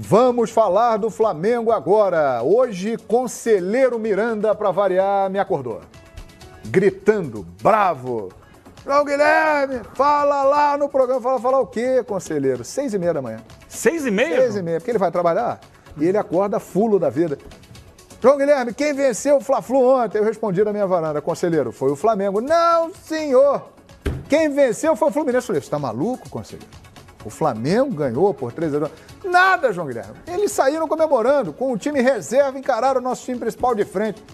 Vamos falar do Flamengo agora. Hoje, Conselheiro Miranda, para variar, me acordou. Gritando, bravo. João Guilherme, fala lá no programa. Fala o quê, conselheiro? 6h30 da manhã. 6h30? 6h30, porque ele vai trabalhar e ele acorda fulo da vida. João Guilherme, quem venceu o Fla-Flu ontem? Eu respondi na minha varanda, conselheiro, foi o Flamengo. Não, senhor. Quem venceu foi o Fluminense. Eu falei, você tá maluco, conselheiro? O Flamengo ganhou por 3-2. Nada, João Guilherme. Eles saíram comemorando. Com o time reserva, encararam o nosso time principal de frente.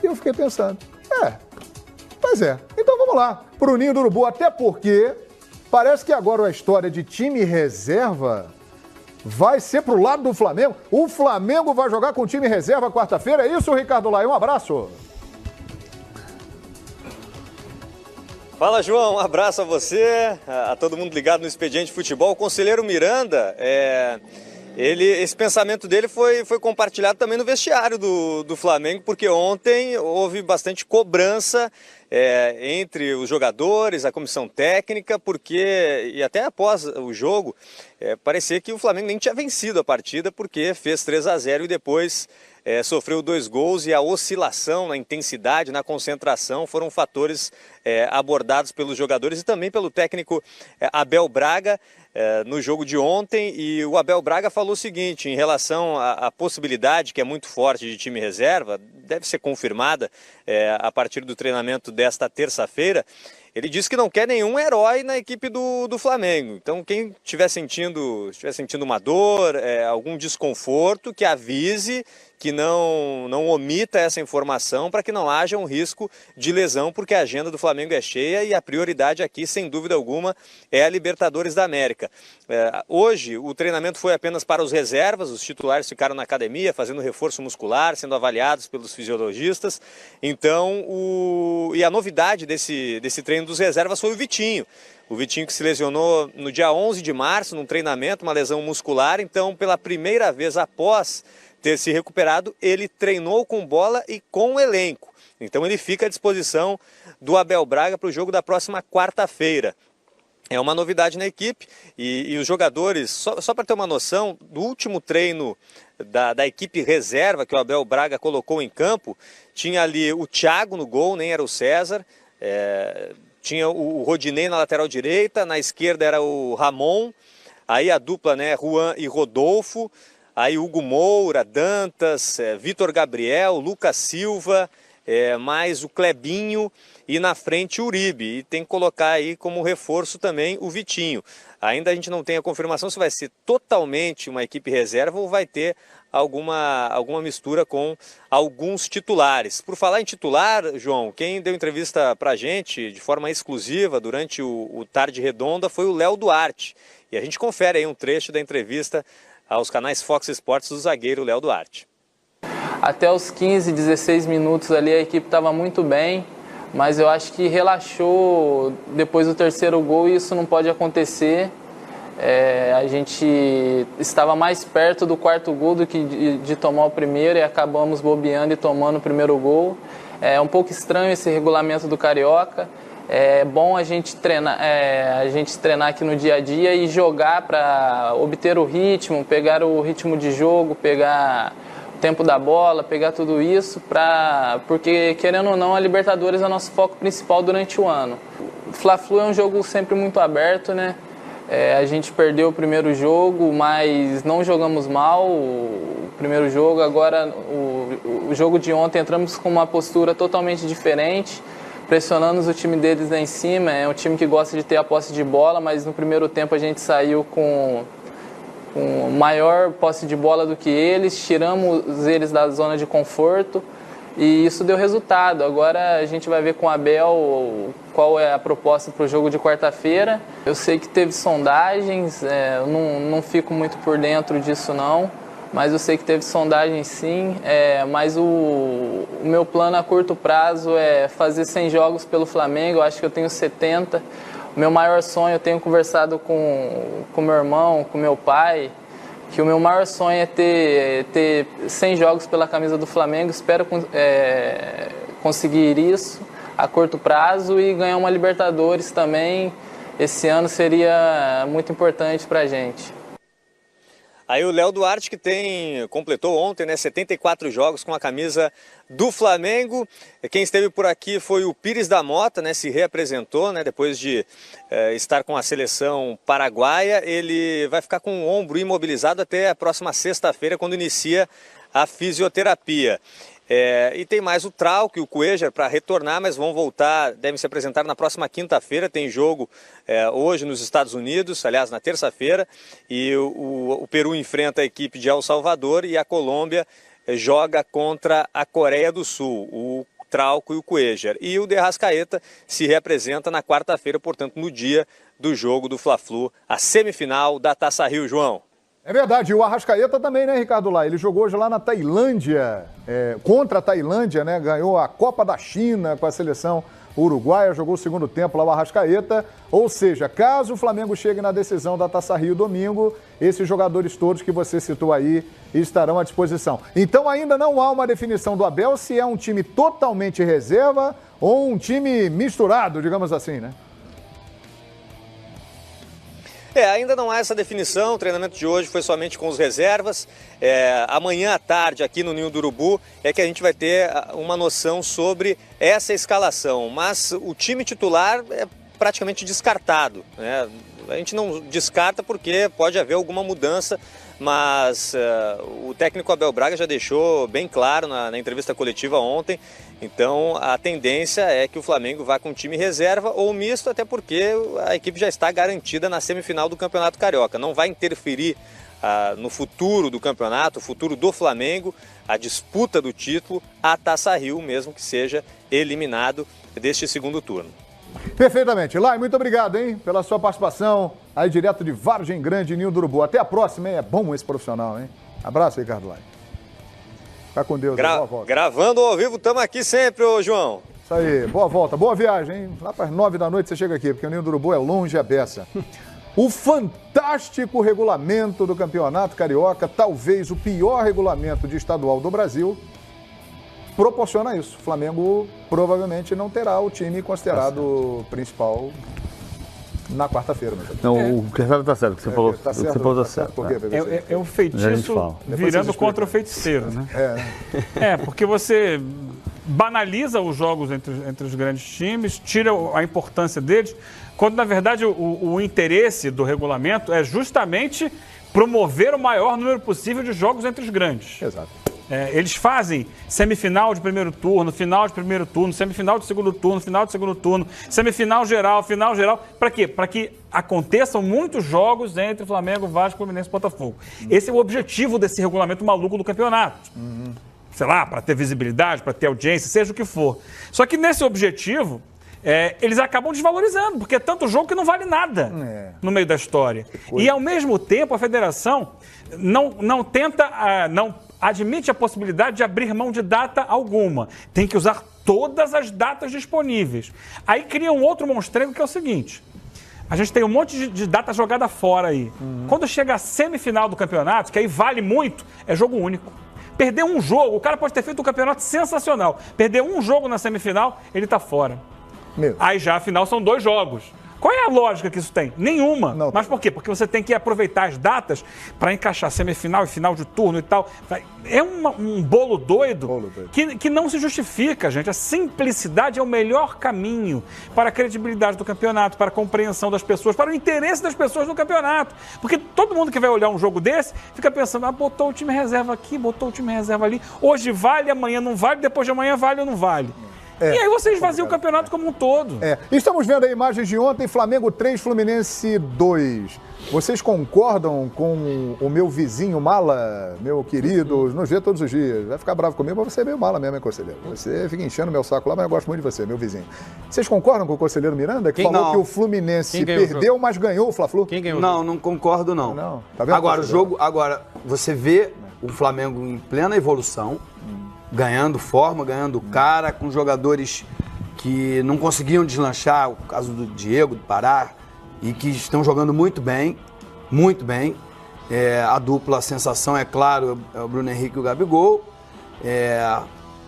E eu fiquei pensando, pois é. Então vamos lá, pro Ninho do Urubu. Até porque parece que agora a história de time reserva vai ser pro lado do Flamengo. O Flamengo vai jogar com o time reserva quarta-feira. É isso, Ricardo Lai? Um abraço. Fala, João, um abraço a você, a todo mundo ligado no Expediente Futebol. O conselheiro Miranda, esse pensamento dele foi compartilhado também no vestiário do Flamengo, porque ontem houve bastante cobrança entre os jogadores, a comissão técnica, e até após o jogo, parecia que o Flamengo nem tinha vencido a partida, porque fez 3-0 e depois sofreu 2 gols, e a oscilação na intensidade, na concentração, foram fatores abordados pelos jogadores e também pelo técnico Abel Braga no jogo de ontem. E o Abel Braga falou o seguinte, em relação à possibilidade, que é muito forte, de time reserva, deve ser confirmada a partir do treinamento desta terça-feira. Ele disse que não quer nenhum herói na equipe do Flamengo. Então, quem estiver sentindo uma dor, algum desconforto, que avise, que não omita essa informação, para que não haja um risco de lesão, porque a agenda do Flamengo é cheia e a prioridade aqui, sem dúvida alguma, é a Libertadores da América. Hoje, o treinamento foi apenas para os reservas, os titulares ficaram na academia, fazendo reforço muscular, sendo avaliados pelos fisiologistas. Então, e a novidade desse treino dos reservas foi o Vitinho. O Vitinho, que se lesionou no dia 11 de março, num treinamento, uma lesão muscular. Então, pela primeira vez após ter se recuperado, ele treinou com bola e com o elenco. Então ele fica à disposição do Abel Braga para o jogo da próxima quarta-feira. É uma novidade na equipe e os jogadores, só para ter uma noção, do último treino da equipe reserva que o Abel Braga colocou em campo, tinha ali o Thiago no gol, nem era o César, tinha o Rodinei na lateral direita, na esquerda era o Ramon, aí a dupla, Juan e Rodolfo, aí Hugo Moura, Dantas, Vitor Gabriel, Lucas Silva, mais o Clebinho e na frente o Uribe. E tem que colocar aí como reforço também o Vitinho. Ainda a gente não tem a confirmação se vai ser totalmente uma equipe reserva ou vai ter alguma mistura com alguns titulares. Por falar em titular, João, quem deu entrevista pra gente de forma exclusiva durante o Tarde Redonda foi o Léo Duarte. E a gente confere aí um trecho da entrevista aos canais Fox Sports do zagueiro Léo Duarte. Até os 15, 16 minutos ali a equipe estava muito bem, mas eu acho que relaxou depois do terceiro gol e isso não pode acontecer. A gente estava mais perto do quarto gol do que de tomar o primeiro e acabamos bobeando e tomando o primeiro gol. É um pouco estranho esse regulamento do Carioca. É bom a gente treinar aqui no dia a dia e jogar para obter o ritmo, pegar o ritmo de jogo, pegar o tempo da bola, pegar tudo isso, porque querendo ou não a Libertadores é o nosso foco principal durante o ano. O Fla-Flu é um jogo sempre muito aberto, né? A gente perdeu o primeiro jogo, mas não jogamos mal o primeiro jogo. Agora o jogo de ontem entramos com uma postura totalmente diferente, pressionando o time deles lá em cima. É um time que gosta de ter a posse de bola, mas no primeiro tempo a gente saiu com maior posse de bola do que eles, tiramos eles da zona de conforto e isso deu resultado. Agora a gente vai ver com o Abel qual é a proposta para o jogo de quarta-feira. Eu sei que teve sondagens, eu não fico muito por dentro disso não, mas eu sei que teve sondagem sim, mas o meu plano a curto prazo é fazer 100 jogos pelo Flamengo. Eu acho que eu tenho 70. O meu maior sonho, eu tenho conversado com meu irmão, com meu pai, que o meu maior sonho é ter 100 jogos pela camisa do Flamengo. Espero conseguir isso a curto prazo e ganhar uma Libertadores também. Esse ano seria muito importante para a gente. Aí o Léo Duarte, que completou ontem, né, 74 jogos com a camisa do Flamengo. Quem esteve por aqui foi o Pires da Mota, né, se reapresentou, né, depois de estar com a seleção paraguaia. Ele vai ficar com o ombro imobilizado até a próxima sexta-feira, quando inicia a fisioterapia. E tem mais o Trauco e o Cuéllar para retornar, mas vão voltar, devem se apresentar na próxima quinta-feira. Tem jogo hoje nos Estados Unidos, aliás, na terça-feira, e o Peru enfrenta a equipe de El Salvador e a Colômbia joga contra a Coreia do Sul, o Trauco e o Cuéllar. E o De Arrascaeta se reapresenta na quarta-feira, portanto, no dia do jogo do Fla-Flu, a semifinal da Taça Rio, João. É verdade, e o Arrascaeta também, né, Ricardo Lai? Ele jogou hoje lá na Tailândia, contra a Tailândia, né? Ganhou a Copa da China com a seleção uruguaia, jogou o segundo tempo lá o Arrascaeta. Ou seja, caso o Flamengo chegue na decisão da Taça Rio domingo, esses jogadores todos que você citou aí estarão à disposição. Então ainda não há uma definição do Abel se é um time totalmente reserva ou um time misturado, digamos assim, né? Ainda não há essa definição, o treinamento de hoje foi somente com os reservas. Amanhã à tarde, aqui no Ninho do Urubu, é que a gente vai ter uma noção sobre essa escalação. Mas o time titular é praticamente descartado, né? A gente não descarta porque pode haver alguma mudança, mas o técnico Abel Braga já deixou bem claro na entrevista coletiva ontem. Então a tendência é que o Flamengo vá com time reserva ou misto, até porque a equipe já está garantida na semifinal do Campeonato Carioca. Não vai interferir no futuro do campeonato, o futuro do Flamengo, a disputa do título, a Taça Rio, mesmo que seja eliminado deste segundo turno. Perfeitamente. Lai, muito obrigado, hein, pela sua participação aí direto de Vargem Grande, Ninho do Urubu. Até a próxima, hein? É bom esse profissional, hein? Abraço, Ricardo Lai. Fica com Deus, boa volta. Gravando ao vivo, estamos aqui sempre, ô João. Isso aí, boa volta, boa viagem, hein? Lá para as 9 da noite você chega aqui, porque o Ninho do Urubu é longe a beça. O fantástico regulamento do Campeonato Carioca, talvez o pior regulamento de estadual do Brasil, proporciona isso. O Flamengo provavelmente não terá o time considerado principal na quarta-feira. Não, o Fernando está certo, o que você falou está certo. Por quê, é o feitiço virando contra o feiticeiro, né? Porque você banaliza os jogos entre os grandes times, tira a importância deles, quando na verdade o interesse do regulamento é justamente promover o maior número possível de jogos entre os grandes. Exato. Eles fazem semifinal de primeiro turno, final de primeiro turno, semifinal de segundo turno, final de segundo turno, semifinal geral, final geral. Para quê? Para que aconteçam muitos jogos entre Flamengo, Vasco, Fluminense e Botafogo. Esse é o objetivo desse regulamento maluco do campeonato. Sei lá, para ter visibilidade, para ter audiência, seja o que for. Só que nesse objetivo, eles acabam desvalorizando, porque é tanto jogo que não vale nada no meio da história. E, ao mesmo tempo, a federação não tenta... não admite a possibilidade de abrir mão de data alguma. Tem que usar todas as datas disponíveis. Aí cria um outro monstrengo que é o seguinte: a gente tem um monte de data jogada fora aí. Quando chega a semifinal do campeonato, que aí vale muito, é jogo único. Perder um jogo, o cara pode ter feito um campeonato sensacional. Perder um jogo na semifinal, ele tá fora. Aí já, afinal, são 2 jogos. Qual é a lógica que isso tem? Nenhuma. Não. Mas por quê? Porque você tem que aproveitar as datas para encaixar semifinal e final de turno e tal. É um bolo doido, que não se justifica, gente. A simplicidade é o melhor caminho para a credibilidade do campeonato, para a compreensão das pessoas, para o interesse das pessoas no campeonato. Porque todo mundo que vai olhar um jogo desse fica pensando, botou o time reserva aqui, botou o time reserva ali. Hoje vale, amanhã não vale, depois de amanhã vale ou não vale. E aí você esvazia o campeonato como um todo. Estamos vendo aí imagens de ontem, Flamengo 3, Fluminense 2. Vocês concordam com o meu vizinho mala, meu querido, nos vê todos os dias? Vai ficar bravo comigo, mas você é meio mala mesmo, hein, conselheiro? Você fica enchendo meu saco lá, mas eu gosto muito de você, meu vizinho. Vocês concordam com o conselheiro Miranda, que falou que o Fluminense perdeu, mas ganhou o Fla-Flu? Não concordo, não. Tá vendo, agora, você vê o Flamengo em plena evolução, ganhando forma, ganhando cara, com jogadores que não conseguiam deslanchar, o caso do Diego, do Pará, e que estão jogando muito bem, muito bem. A dupla sensação, é claro, é o Bruno Henrique e o Gabigol.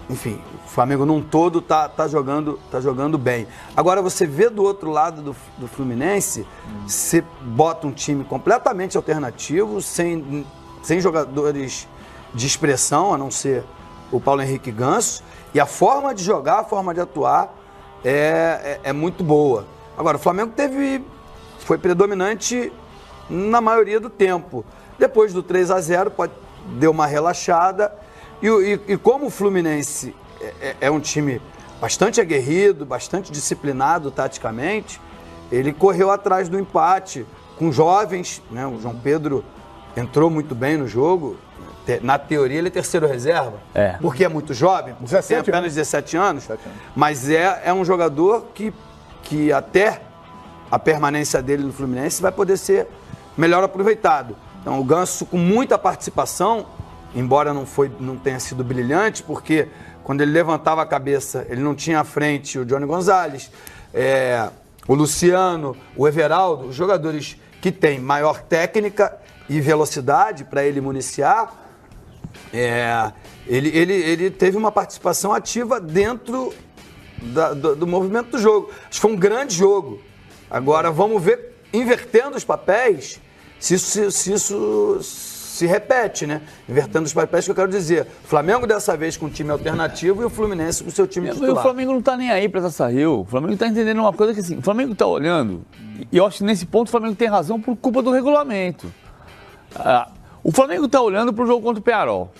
Enfim, o Flamengo num todo tá jogando bem. Agora, você vê do outro lado do Fluminense, você bota um time completamente alternativo, sem sem jogadores de expressão, a não ser o Paulo Henrique Ganso, e a forma de jogar, a forma de atuar é muito boa. Agora, o Flamengo foi predominante na maioria do tempo. Depois do 3-0, deu uma relaxada. E como o Fluminense é um time bastante aguerrido, bastante disciplinado taticamente, ele correu atrás do empate com jovens, né? O João Pedro entrou muito bem no jogo. Na teoria, ele é terceiro reserva, porque é muito jovem, tem apenas 17 anos, mas é um jogador que até a permanência dele no Fluminense vai poder ser melhor aproveitado. Então, o Ganso com muita participação, embora não tenha sido brilhante, porque quando ele levantava a cabeça, ele não tinha à frente o Johnny Gonzalez, o Luciano, o Everaldo, os jogadores que têm maior técnica e velocidade para ele municiar. Ele teve uma participação ativa dentro do movimento do jogo. Acho que foi um grande jogo. Agora vamos ver, invertendo os papéis, se isso se repete, né? Invertendo os papéis, que eu quero dizer. Flamengo dessa vez com um time alternativo e o Fluminense com o seu time titular. O Flamengo não tá nem aí pra Taça Rio. O Flamengo tá entendendo uma coisa que assim, o Flamengo tá olhando, e eu acho que nesse ponto o Flamengo tem razão por culpa do regulamento. O Flamengo tá olhando pro jogo contra o Peñarol.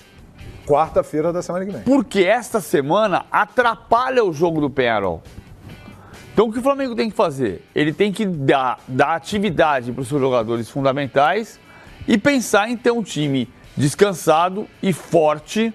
Quarta-feira da semana que vem. Porque esta semana atrapalha o jogo do Peñarol. Então o que o Flamengo tem que fazer? Ele tem que dar atividade para os seus jogadores fundamentais e pensar em ter um time descansado e forte